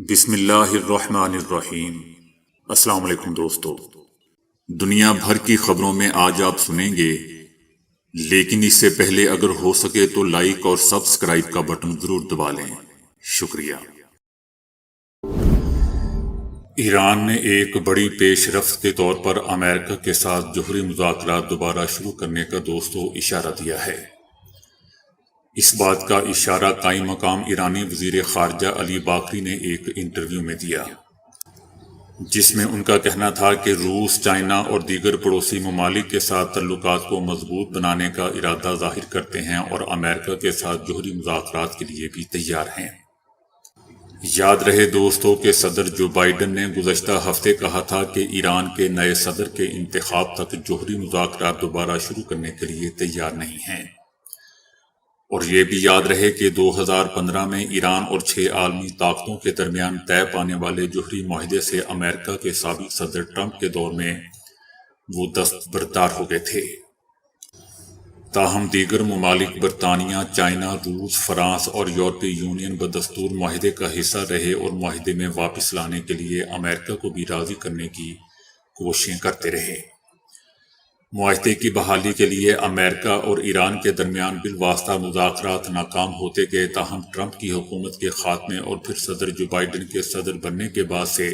بسم اللہ الرحمن الرحیم۔ السلام علیکم دوستو، دنیا بھر کی خبروں میں آج آپ سنیں گے، لیکن اس سے پہلے اگر ہو سکے تو لائک اور سبسکرائب کا بٹن ضرور دبا لیں۔ شکریہ۔ ایران نے ایک بڑی پیش رفت کے طور پر امریکہ کے ساتھ جوہری مذاکرات دوبارہ شروع کرنے کا اشارہ دیا ہے۔ اس بات کا اشارہ قائم مقام ایرانی وزیر خارجہ علی باکری نے ایک انٹرویو میں دیا، جس میں ان کا کہنا تھا کہ روس، چائنا اور دیگر پڑوسی ممالک کے ساتھ تعلقات کو مضبوط بنانے کا ارادہ ظاہر کرتے ہیں اور امریکہ کے ساتھ جوہری مذاکرات کے لیے بھی تیار ہیں۔ یاد رہے دوستو کہ صدر جو بائیڈن نے گزشتہ ہفتے کہا تھا کہ ایران کے نئے صدر کے انتخاب تک جوہری مذاکرات دوبارہ شروع کرنے کے لیے تیار نہیں ہیں، اور یہ بھی یاد رہے کہ 2015 میں ایران اور 6 عالمی طاقتوں کے درمیان طے پانے والے جوہری معاہدے سے امریکہ کے سابق صدر ٹرمپ کے دور میں وہ دستبردار ہو گئے تھے۔ تاہم دیگر ممالک برطانیہ، چائنا، روس، فرانس اور یورپی یونین بدستور معاہدے کا حصہ رہے اور معاہدے میں واپس لانے کے لیے امریکہ کو بھی راضی کرنے کی کوششیں کرتے رہے۔ معاہدے کی بحالی کے لیے امریکہ اور ایران کے درمیان بالواسطہ مذاکرات ناکام ہوتے گئے، تاہم ٹرمپ کی حکومت کے خاتمے اور پھر صدر جو بائیڈن کے صدر بننے کے بعد سے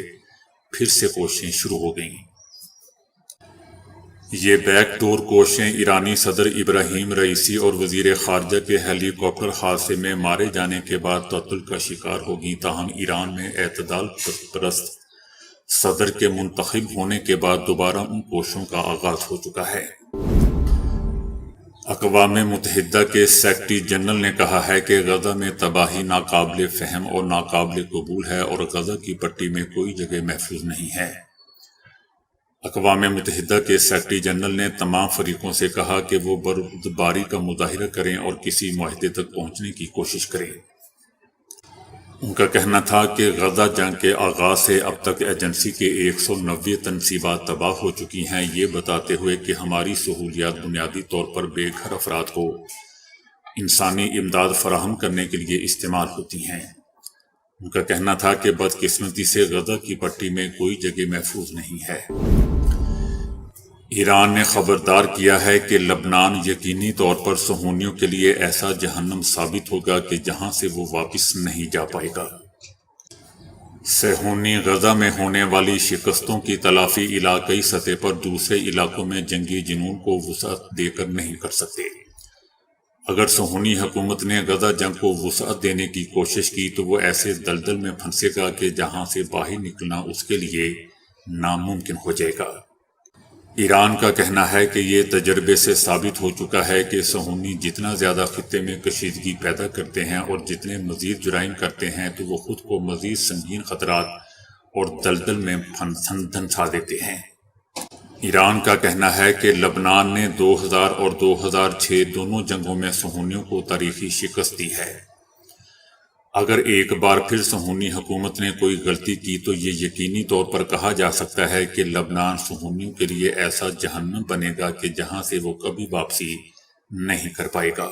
پھر سے کوششیں شروع ہو گئیں۔ یہ بیک ڈور کوششیں ایرانی صدر ابراہیم رئیسی اور وزیر خارجہ کے ہیلی کاپٹر حادثے میں مارے جانے کے بعد تعطل کا شکار ہو گئیں، تاہم ایران میں اعتدال پرست صدر کے منتخب ہونے کے بعد دوبارہ ان کوششوں کا آغاز ہو چکا ہے۔ اقوام متحدہ کے سیکرٹری جنرل نے کہا ہے کہ غزہ میں تباہی ناقابل فہم اور ناقابل قبول ہے اور غزہ کی پٹی میں کوئی جگہ محفوظ نہیں ہے۔ اقوام متحدہ کے سیکرٹری جنرل نے تمام فریقوں سے کہا کہ وہ بردباری کا مظاہرہ کریں اور کسی معاہدے تک پہنچنے کی کوشش کریں۔ ان کا کہنا تھا کہ غزہ جنگ کے آغاز سے اب تک ایجنسی کے 190 تنصیبات تباہ ہو چکی ہیں، یہ بتاتے ہوئے کہ ہماری سہولیات بنیادی طور پر بے گھر افراد کو انسانی امداد فراہم کرنے کے لیے استعمال ہوتی ہیں۔ ان کا کہنا تھا کہ بدقسمتی سے غزہ کی پٹی میں کوئی جگہ محفوظ نہیں ہے۔ ایران نے خبردار کیا ہے کہ لبنان یقینی طور پر صہیونیوں کے لیے ایسا جہنم ثابت ہوگا کہ جہاں سے وہ واپس نہیں جا پائے گا۔ صہیونی غزہ میں ہونے والی شکستوں کی تلافی علاقائی سطح پر دوسرے علاقوں میں جنگی جنون کو وسعت دے کر نہیں کر سکتے۔ اگر صہیونی حکومت نے غزہ جنگ کو وسعت دینے کی کوشش کی تو وہ ایسے دلدل میں پھنسے گا کہ جہاں سے باہر نکلنا اس کے لیے ناممکن ہو جائے گا۔ ایران کا کہنا ہے کہ یہ تجربے سے ثابت ہو چکا ہے کہ صہیونی جتنا زیادہ خطے میں کشیدگی پیدا کرتے ہیں اور جتنے مزید جرائم کرتے ہیں تو وہ خود کو مزید سنگین خطرات اور دلدل میں دھنسا دیتے ہیں۔ ایران کا کہنا ہے کہ لبنان نے 2000 اور 2006 دونوں جنگوں میں صہیونیوں کو تاریخی شکست دی ہے۔ اگر ایک بار پھر صہیونی حکومت نے کوئی غلطی کی تو یہ یقینی طور پر کہا جا سکتا ہے کہ لبنان صہیونیوں کے لیے ایسا جہنم بنے گا کہ جہاں سے وہ کبھی واپسی نہیں کر پائے گا۔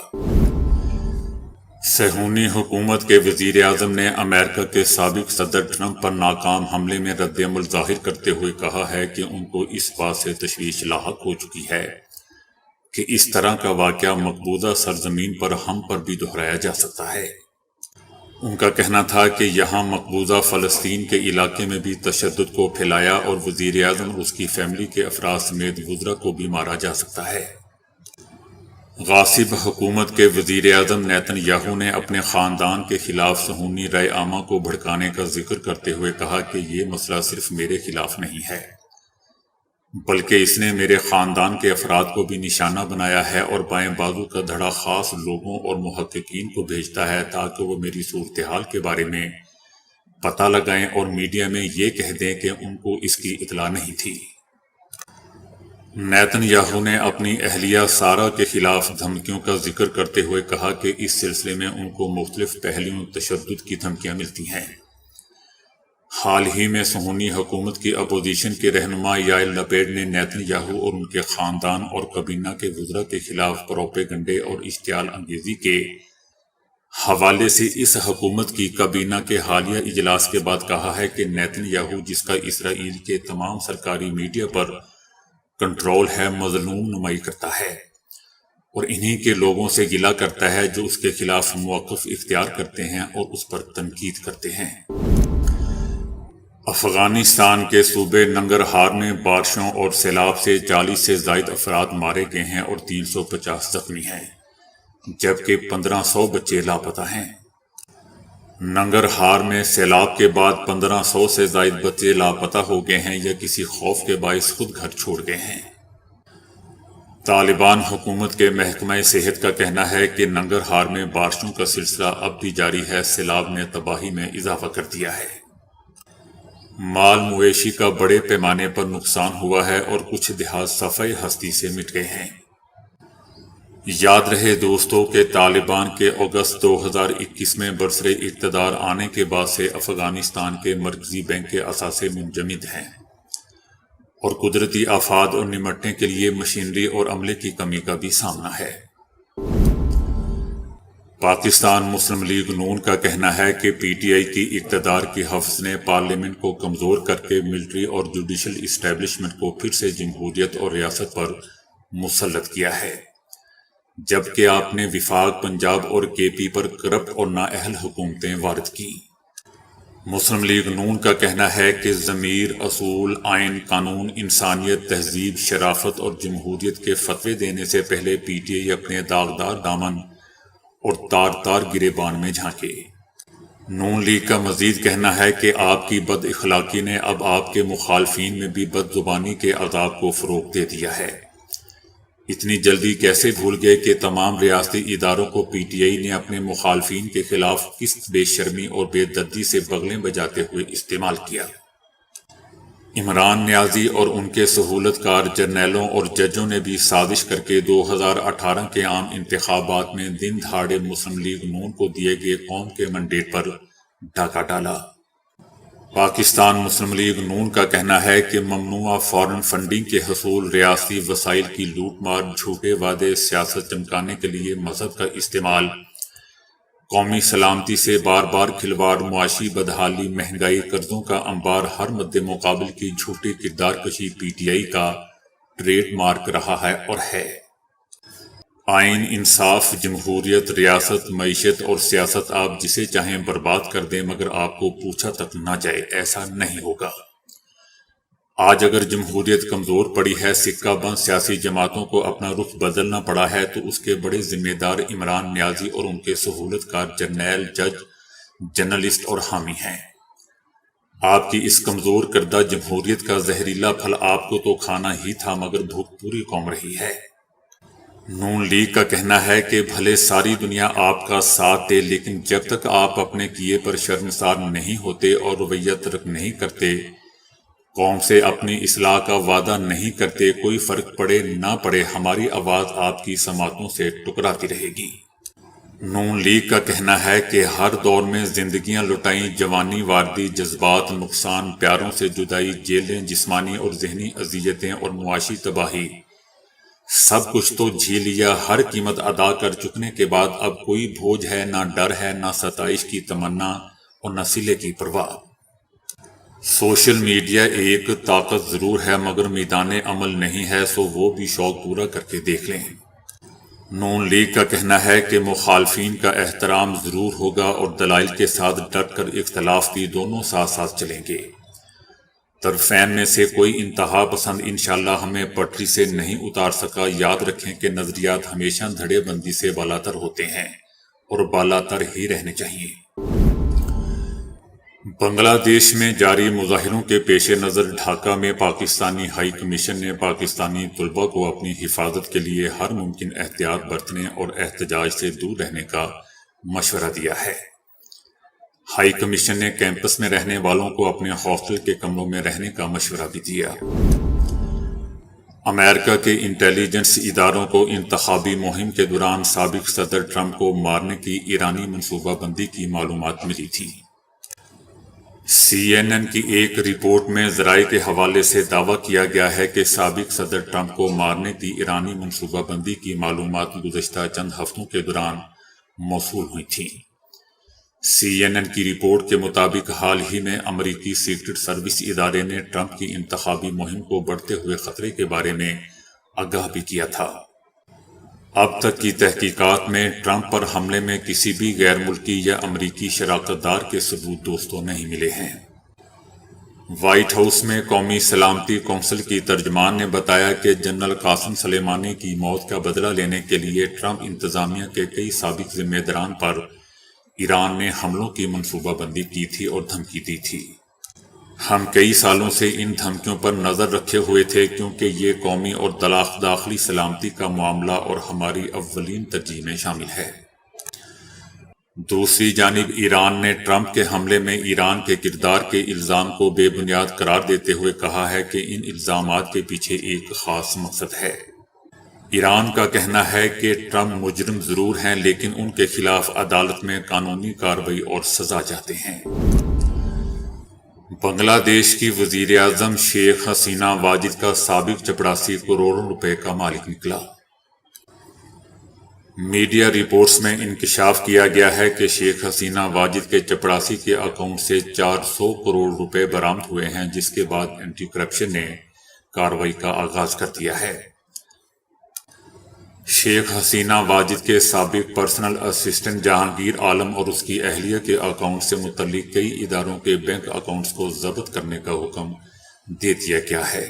صہیونی حکومت کے وزیر اعظم نے امریکہ کے سابق صدر ٹرمپ پر ناکام حملے میں رد عمل ظاہر کرتے ہوئے کہا ہے کہ ان کو اس بات سے تشویش لاحق ہو چکی ہے کہ اس طرح کا واقعہ مقبوضہ سرزمین پر ہم پر بھی دہرایا جا سکتا ہے۔ ان کا کہنا تھا کہ یہاں مقبوضہ فلسطین کے علاقے میں بھی تشدد کو پھیلایا اور وزیر اعظم اور اس کی فیملی کے افراد سمیت وزراء کو بھی مارا جا سکتا ہے۔ غاصب حکومت کے وزیر اعظم نیتن یاہو نے اپنے خاندان کے خلاف صہیونی رائے عامہ کو بھڑکانے کا ذکر کرتے ہوئے کہا کہ یہ مسئلہ صرف میرے خلاف نہیں ہے، بلکہ اس نے میرے خاندان کے افراد کو بھی نشانہ بنایا ہے اور بائیں بازو کا دھڑا خاص لوگوں اور محققین کو بھیجتا ہے تاکہ وہ میری صورتحال کے بارے میں پتہ لگائیں اور میڈیا میں یہ کہہ دیں کہ ان کو اس کی اطلاع نہیں تھی۔ نیتن یاہو نے اپنی اہلیہ سارہ کے خلاف دھمکیوں کا ذکر کرتے ہوئے کہا کہ اس سلسلے میں ان کو مختلف پہلوؤں تشدد کی دھمکیاں ملتی ہیں۔ حال ہی میں صہیونی حکومت کی اپوزیشن کے رہنما یائر لپیڈ نے نیتن یاہو اور ان کے خاندان اور کابینہ کے وزراء کے خلاف پروپیگنڈے اور اشتعال انگیزی کے حوالے سے اس حکومت کی کابینہ کے حالیہ اجلاس کے بعد کہا ہے کہ نیتن یاہو، جس کا اسرائیل کے تمام سرکاری میڈیا پر کنٹرول ہے، مظلوم نمائی کرتا ہے اور انہی کے لوگوں سے گلہ کرتا ہے جو اس کے خلاف موقف اختیار کرتے ہیں اور اس پر تنقید کرتے ہیں۔ افغانستان کے صوبے ننگرہار میں بارشوں اور سیلاب سے 40 سے زائد افراد مارے گئے ہیں اور 350 زخمی ہیں، جبکہ 1500 بچے لاپتہ ہیں۔ ننگرہار میں سیلاب کے بعد 1500 سے زائد بچے لاپتہ ہو گئے ہیں یا کسی خوف کے باعث خود گھر چھوڑ گئے ہیں۔ طالبان حکومت کے محکمہ صحت کا کہنا ہے کہ ننگرہار میں بارشوں کا سلسلہ اب بھی جاری ہے۔ سیلاب نے تباہی میں اضافہ کر دیا ہے۔ مال مویشی کا بڑے پیمانے پر نقصان ہوا ہے اور کچھ دیہات صفحہ ہستی سے مٹ گئے ہیں۔ یاد رہے دوستو کہ طالبان کے اگست 2021 میں برسر اقتدار آنے کے بعد سے افغانستان کے مرکزی بینک کے اثاثے منجمد ہیں اور قدرتی آفات اور نمٹنے کے لیے مشینری اور عملے کی کمی کا بھی سامنا ہے۔ پاکستان مسلم لیگ نون کا کہنا ہے کہ پی ٹی آئی کی اقتدار کی حفظ نے پارلیمنٹ کو کمزور کر کے ملٹری اور جوڈیشل اسٹیبلشمنٹ کو پھر سے جمہوریت اور ریاست پر مسلط کیا ہے، جبکہ آپ نے وفاق، پنجاب اور کے پی پر کرپٹ اور نااہل حکومتیں وارد کی۔ مسلم لیگ نون کا کہنا ہے کہ ضمیر، اصول، آئین، قانون، انسانیت، تہذیب، شرافت اور جمہوریت کے فتوے دینے سے پہلے پی ٹی آئی اپنے داغدار دامن اور تار تار گریبان میں جھانکے۔ نون لیگ کا مزید کہنا ہے کہ آپ کی بد اخلاقی نے اب آپ کے مخالفین میں بھی بد زبانی کے عذاب کو فروغ دے دیا ہے۔ اتنی جلدی کیسے بھول گئے کہ تمام ریاستی اداروں کو پی ٹی آئی نے اپنے مخالفین کے خلاف کس بے شرمی اور بے دردی سے بغلیں بجاتے ہوئے استعمال کیا۔ عمران نیازی اور ان کے سہولت کار جرنیلوں اور ججوں نے بھی سازش کر کے 2018 کے عام انتخابات میں دن دہاڑے مسلم لیگ نون کو دیے گئے قوم کے منڈیٹ پر ڈاکہ ڈالا۔ پاکستان مسلم لیگ نون کا کہنا ہے کہ ممنوعہ فارن فنڈنگ کے حصول، ریاستی وسائل کی لوٹ مار، جھوٹے وعدے، سیاست چمکانے کے لیے مذہب کا استعمال، قومی سلامتی سے بار بار کھلواڑ، معاشی بدحالی، مہنگائی، قرضوں کا انبار، ہر مد مقابل کی جھوٹی کردار کشی پی ٹی آئی کا ٹریڈ مارک رہا ہے اور ہے۔ آئین، انصاف، جمہوریت، ریاست، معیشت اور سیاست آپ جسے چاہیں برباد کر دیں مگر آپ کو پوچھا تک نہ جائے، ایسا نہیں ہوگا۔ آج اگر جمہوریت کمزور پڑی ہے، سکہ بند سیاسی جماعتوں کو اپنا رخ بدلنا پڑا ہے، تو اس کے بڑے ذمہ دار عمران نیازی اور ان کے سہولت کار جرنیل، جج، جرنلسٹ اور حامی ہیں۔ آپ کی اس کمزور کردہ جمہوریت کا زہریلا پھل آپ کو تو کھانا ہی تھا مگر بھوک پوری قوم رہی ہے۔ نون لیگ کا کہنا ہے کہ بھلے ساری دنیا آپ کا ساتھ دے، لیکن جب تک آپ اپنے کیے پر شرمسار نہیں ہوتے اور رویہ ترک نہیں کرتے، قوم سے اپنی اصلاح کا وعدہ نہیں کرتے، کوئی فرق پڑے نہ پڑے، ہماری آواز آپ کی سماعتوں سے ٹکراتی رہے گی۔ نون لیگ کا کہنا ہے کہ ہر دور میں زندگیاں لٹائیں، جوانی واردی، جذبات، نقصان، پیاروں سے جدائی، جیلیں، جسمانی اور ذہنی اذیتیں اور معاشی تباہی، سب کچھ تو جھی لیا۔ ہر قیمت ادا کر چکنے کے بعد اب کوئی بوجھ ہے نہ ڈر ہے، نہ ستائش کی تمنا اور نہ صلے کی پرواہ۔ سوشل میڈیا ایک طاقت ضرور ہے مگر میدان عمل نہیں ہے، سو وہ بھی شوق پورا کر کے دیکھ لیں۔ نون لیگ کا کہنا ہے کہ مخالفین کا احترام ضرور ہوگا اور دلائل کے ساتھ ڈٹ کر اختلاف بھی دونوں ساتھ ساتھ چلیں گے۔ طرفین میں سے کوئی انتہا پسند انشاءاللہ ہمیں پٹری سے نہیں اتار سکا۔ یاد رکھیں کہ نظریات ہمیشہ دھڑے بندی سے بالاتر ہوتے ہیں اور بالاتر ہی رہنے چاہیے۔ بنگلہ دیش میں جاری مظاہروں کے پیش نظر ڈھاکہ میں پاکستانی ہائی کمیشن نے پاکستانی طلباء کو اپنی حفاظت کے لیے ہر ممکن احتیاط برتنے اور احتجاج سے دور رہنے کا مشورہ دیا ہے۔ ہائی کمیشن نے کیمپس میں رہنے والوں کو اپنے ہاسٹل کے کمروں میں رہنے کا مشورہ بھی دیا۔ امریکہ کے انٹیلیجنس اداروں کو انتخابی مہم کے دوران سابق صدر ٹرمپ کو مارنے کی ایرانی منصوبہ بندی کی معلومات ملی تھی۔ سی این این کی ایک رپورٹ میں ذرائع کے حوالے سے دعویٰ کیا گیا ہے کہ سابق صدر ٹرمپ کو مارنے کی ایرانی منصوبہ بندی کی معلومات گزشتہ چند ہفتوں کے دوران موصول ہوئی تھیں۔ CNN کی رپورٹ کے مطابق حال ہی میں امریکی سیکرٹ سروس ادارے نے ٹرمپ کی انتخابی مہم کو بڑھتے ہوئے خطرے کے بارے میں آگاہ بھی کیا تھا۔ اب تک کی تحقیقات میں ٹرمپ پر حملے میں کسی بھی غیر ملکی یا امریکی شراکت دار کے ثبوت دوستوں نہیں ملے ہیں۔ وائٹ ہاؤس میں قومی سلامتی کونسل کی ترجمان نے بتایا کہ جنرل قاسم سلیمانی کی موت کا بدلہ لینے کے لیے ٹرمپ انتظامیہ کے کئی سابق ذمہ داران پر ایران نے حملوں کی منصوبہ بندی کی تھی اور دھمکی دی تھی۔ ہم کئی سالوں سے ان دھمکیوں پر نظر رکھے ہوئے تھے کیونکہ یہ قومی اور داخلی سلامتی کا معاملہ اور ہماری اولین ترجیح میں شامل ہے۔ دوسری جانب ایران نے ٹرمپ کے حملے میں ایران کے کردار کے الزام کو بے بنیاد قرار دیتے ہوئے کہا ہے کہ ان الزامات کے پیچھے ایک خاص مقصد ہے۔ ایران کا کہنا ہے کہ ٹرمپ مجرم ضرور ہیں لیکن ان کے خلاف عدالت میں قانونی کارروائی اور سزا چاہتے ہیں۔ بنگلہ دیش کی وزیر اعظم شیخ حسینہ واجد کا سابق چپڑاسی کروڑوں روپے کا مالک نکلا۔ میڈیا رپورٹس میں انکشاف کیا گیا ہے کہ شیخ حسینہ واجد کے چپڑاسی کے اکاؤنٹ سے 400 کروڑ روپے برآمد ہوئے ہیں، جس کے بعد اینٹی کرپشن نے کارروائی کا آغاز کر دیا ہے۔ شیخ حسینہ واجد کے سابق پرسنل اسسٹنٹ جہانگیر عالم اور اس کی اہلیہ کے اکاؤنٹ سے متعلق کئی اداروں کے بینک اکاؤنٹس کو ضبط کرنے کا حکم دے دیا گیا ہے۔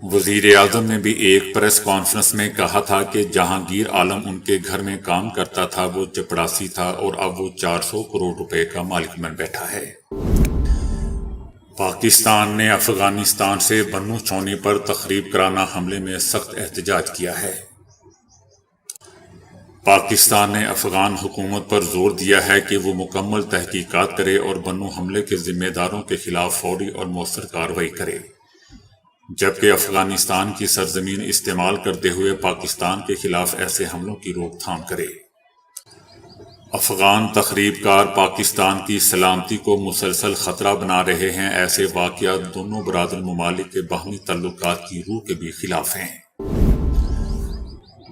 وزیر اعظم نے بھی ایک پریس کانفرنس میں کہا تھا کہ جہانگیر عالم ان کے گھر میں کام کرتا تھا، وہ چپڑاسی تھا اور اب وہ 400 کروڑ روپے کا مالک بن بیٹھا ہے۔ پاکستان نے افغانستان سے بنو چونی پر تخریب کارانہ حملے میں سخت احتجاج کیا ہے۔ پاکستان نے افغان حکومت پر زور دیا ہے کہ وہ مکمل تحقیقات کرے اور بنو حملے کے ذمہ داروں کے خلاف فوری اور مؤثر کارروائی کرے، جبکہ افغانستان کی سرزمین استعمال کرتے ہوئے پاکستان کے خلاف ایسے حملوں کی روک تھام کرے۔ افغان تخریب کار پاکستان کی سلامتی کو مسلسل خطرہ بنا رہے ہیں۔ ایسے واقعات دونوں برادر ممالک کے باہمی تعلقات کی روح کے بھی خلاف ہیں۔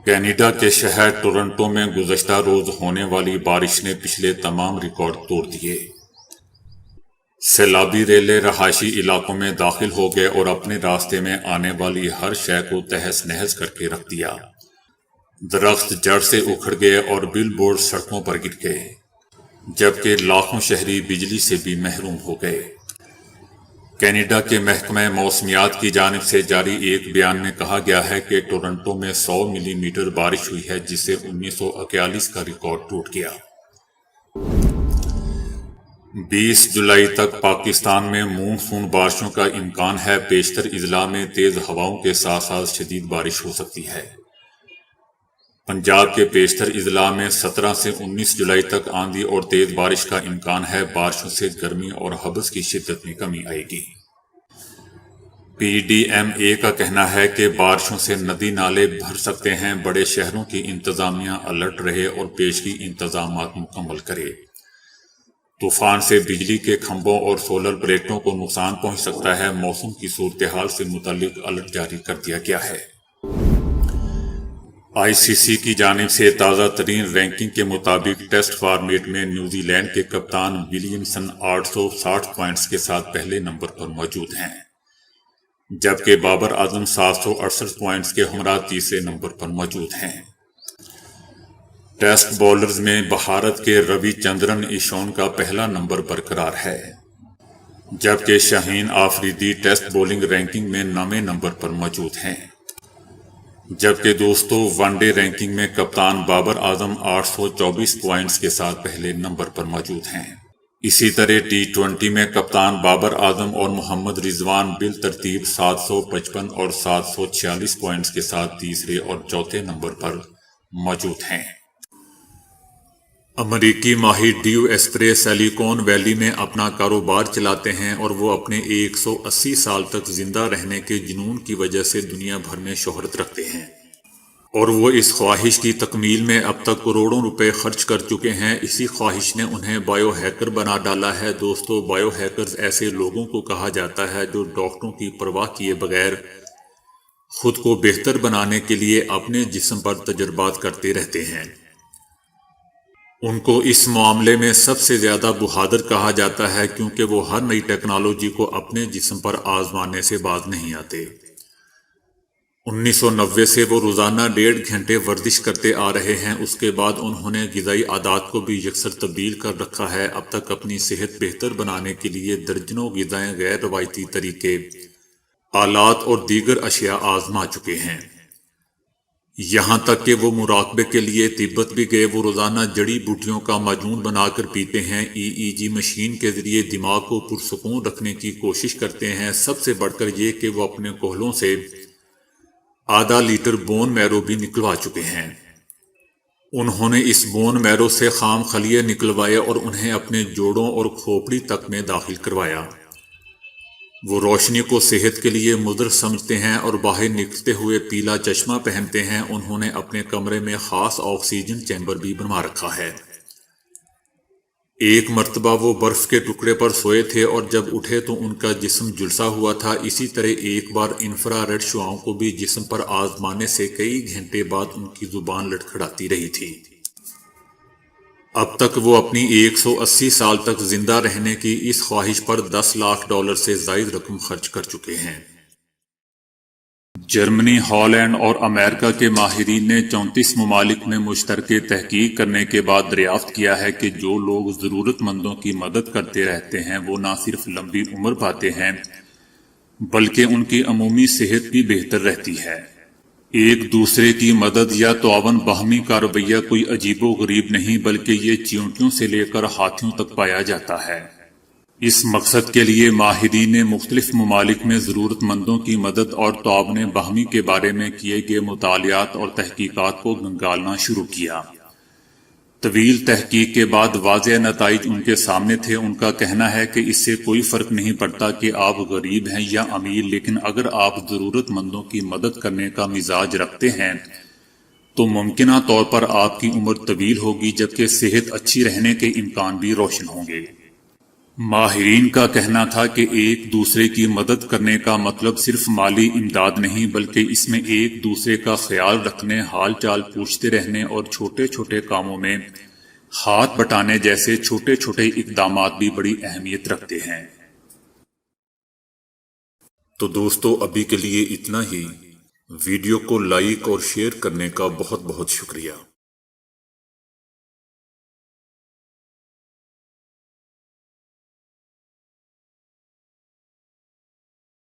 کینیڈا کے شہر ٹورنٹو میں گزشتہ روز ہونے والی بارش نے پچھلے تمام ریکارڈ توڑ دیے۔ سیلابی ریلیں رہائشی علاقوں میں داخل ہو گئے اور اپنے راستے میں آنے والی ہر شے کو تہس نہس کر کے رکھ دیا۔ درخت جڑ سے اکھڑ گئے اور بل بورڈ سڑکوں پر گر گئے، جبکہ لاکھوں شہری بجلی سے بھی محروم ہو گئے۔ کینیڈا کے محکمہ موسمیات کی جانب سے جاری ایک بیان میں کہا گیا ہے کہ ٹورنٹو میں 100 ملی میٹر بارش ہوئی ہے، جس سے 1941 کا ریکارڈ ٹوٹ گیا۔ 20 جولائی تک پاکستان میں مون سون بارشوں کا امکان ہے۔ بیشتر اضلاع میں تیز ہواؤں کے ساتھ ساتھ شدید بارش ہو سکتی ہے۔ پنجاب کے بیشتر اضلاع میں 17 سے 19 جولائی تک آندھی اور تیز بارش کا امکان ہے۔ بارشوں سے گرمی اور ہبس کی شدت میں کمی آئے گی۔ PDMA کا کہنا ہے کہ بارشوں سے ندی نالے بھر سکتے ہیں۔ بڑے شہروں کی انتظامیہ الرٹ رہے اور پیشگی انتظامات مکمل کرے۔ طوفان سے بجلی کے کھمبوں اور سولر پلیٹوں کو نقصان پہنچ سکتا ہے۔ موسم کی صورتحال سے متعلق الرٹ جاری کر دیا گیا ہے۔ ICC کی جانب سے تازہ ترین رینکنگ کے مطابق ٹیسٹ فارمیٹ میں نیوزی لینڈ کے کپتان ولیمسن 860 پوائنٹس کے ساتھ پہلے نمبر پر موجود ہیں، جبکہ بابر اعظم 768 پوائنٹس کے ہمراہ تیسرے نمبر پر موجود ہیں۔ ٹیسٹ بولرز میں بھارت کے روی چندرن اشون کا پہلا نمبر برقرار ہے، جبکہ شاہین آفریدی ٹیسٹ بولنگ رینکنگ میں 9ویں نمبر پر موجود ہیں۔ جبکہ دوستو ون ڈے رینکنگ میں کپتان بابر اعظم 824 پوائنٹس کے ساتھ پہلے نمبر پر موجود ہیں۔ اسی طرح T20 میں کپتان بابر اعظم اور محمد رضوان بالترتیب 755 اور 746 پوائنٹس کے ساتھ تیسرے اور چوتھے نمبر پر موجود ہیں۔ امریکی ماہر ڈیو ایسپرے سلیکون ویلی میں اپنا کاروبار چلاتے ہیں اور وہ اپنے 180 سال تک زندہ رہنے کے جنون کی وجہ سے دنیا بھر میں شہرت رکھتے ہیں، اور وہ اس خواہش کی تکمیل میں اب تک کروڑوں روپے خرچ کر چکے ہیں۔ اسی خواہش نے انہیں بائیو ہیکر بنا ڈالا ہے۔ دوستو، بائیو ہیکرز ایسے لوگوں کو کہا جاتا ہے جو ڈاکٹروں کی پرواہ کیے بغیر خود کو بہتر بنانے کے لیے اپنے جسم پر تجربات کرتے رہتے ہیں۔ ان کو اس معاملے میں سب سے زیادہ بہادر کہا جاتا ہے کیونکہ وہ ہر نئی ٹیکنالوجی کو اپنے جسم پر آزمانے سے باز نہیں آتے۔ 1990 سے وہ روزانہ 1.5 گھنٹے ورزش کرتے آ رہے ہیں۔ اس کے بعد انہوں نے غذائی عادات کو بھی یکسر تبدیل کر رکھا ہے۔ اب تک اپنی صحت بہتر بنانے کے لیے درجنوں غذائیں غیر روایتی طریقے، آلات اور دیگر اشیاء آزما چکے ہیں۔ یہاں تک کہ وہ مراقبے کے لیے تبت بھی گئے۔ وہ روزانہ جڑی بوٹیوں کا معجون بنا کر پیتے ہیں، EEG مشین کے ذریعے دماغ کو پرسکون رکھنے کی کوشش کرتے ہیں۔ سب سے بڑھ کر یہ کہ وہ اپنے کوہلوں سے ½ لیٹر بون میرو بھی نکلوا چکے ہیں۔ انہوں نے اس بون میرو سے خام خلیے نکلوائے اور انہیں اپنے جوڑوں اور کھوپڑی تک میں داخل کروایا۔ وہ روشنی کو صحت کے لیے مضر سمجھتے ہیں اور باہر نکلتے ہوئے پیلا چشمہ پہنتے ہیں۔ انہوں نے اپنے کمرے میں خاص آکسیجن چیمبر بھی بنوا رکھا ہے۔ ایک مرتبہ وہ برف کے ٹکڑے پر سوئے تھے اور جب اٹھے تو ان کا جسم جھلسا ہوا تھا۔ اسی طرح ایک بار انفرا ریڈ شعاؤں کو بھی جسم پر آزمانے سے کئی گھنٹے بعد ان کی زبان لڑکھڑاتی رہی تھی۔ اب تک وہ اپنی 180 سال تک زندہ رہنے کی اس خواہش پر $10 لاکھ سے زائد رقم خرچ کر چکے ہیں۔ جرمنی، ہالینڈ اور امریکہ کے ماہرین نے 34 ممالک میں مشترکہ تحقیق کرنے کے بعد دریافت کیا ہے کہ جو لوگ ضرورت مندوں کی مدد کرتے رہتے ہیں وہ نہ صرف لمبی عمر پاتے ہیں بلکہ ان کی عمومی صحت بھی بہتر رہتی ہے۔ ایک دوسرے کی مدد یا تعاون باہمی کا رویہ کوئی عجیب و غریب نہیں بلکہ یہ چیونٹیوں سے لے کر ہاتھیوں تک پایا جاتا ہے۔ اس مقصد کے لیے ماہرین نے مختلف ممالک میں ضرورت مندوں کی مدد اور تعاون باہمی کے بارے میں کیے گئے مطالعات اور تحقیقات کو گنگالنا شروع کیا۔ طویل تحقیق کے بعد واضح نتائج ان کے سامنے تھے۔ ان کا کہنا ہے کہ اس سے کوئی فرق نہیں پڑتا کہ آپ غریب ہیں یا امیر، لیکن اگر آپ ضرورت مندوں کی مدد کرنے کا مزاج رکھتے ہیں تو ممکنہ طور پر آپ کی عمر طویل ہوگی جبکہ صحت اچھی رہنے کے امکان بھی روشن ہوں گے۔ ماہرین کا کہنا تھا کہ ایک دوسرے کی مدد کرنے کا مطلب صرف مالی امداد نہیں بلکہ اس میں ایک دوسرے کا خیال رکھنے، حال چال پوچھتے رہنے اور چھوٹے چھوٹے کاموں میں ہاتھ بٹانے جیسے چھوٹے چھوٹے اقدامات بھی بڑی اہمیت رکھتے ہیں۔ تو دوستو ابھی کے لیے اتنا ہی۔ ویڈیو کو لائک اور شیئر کرنے کا بہت بہت شکریہ۔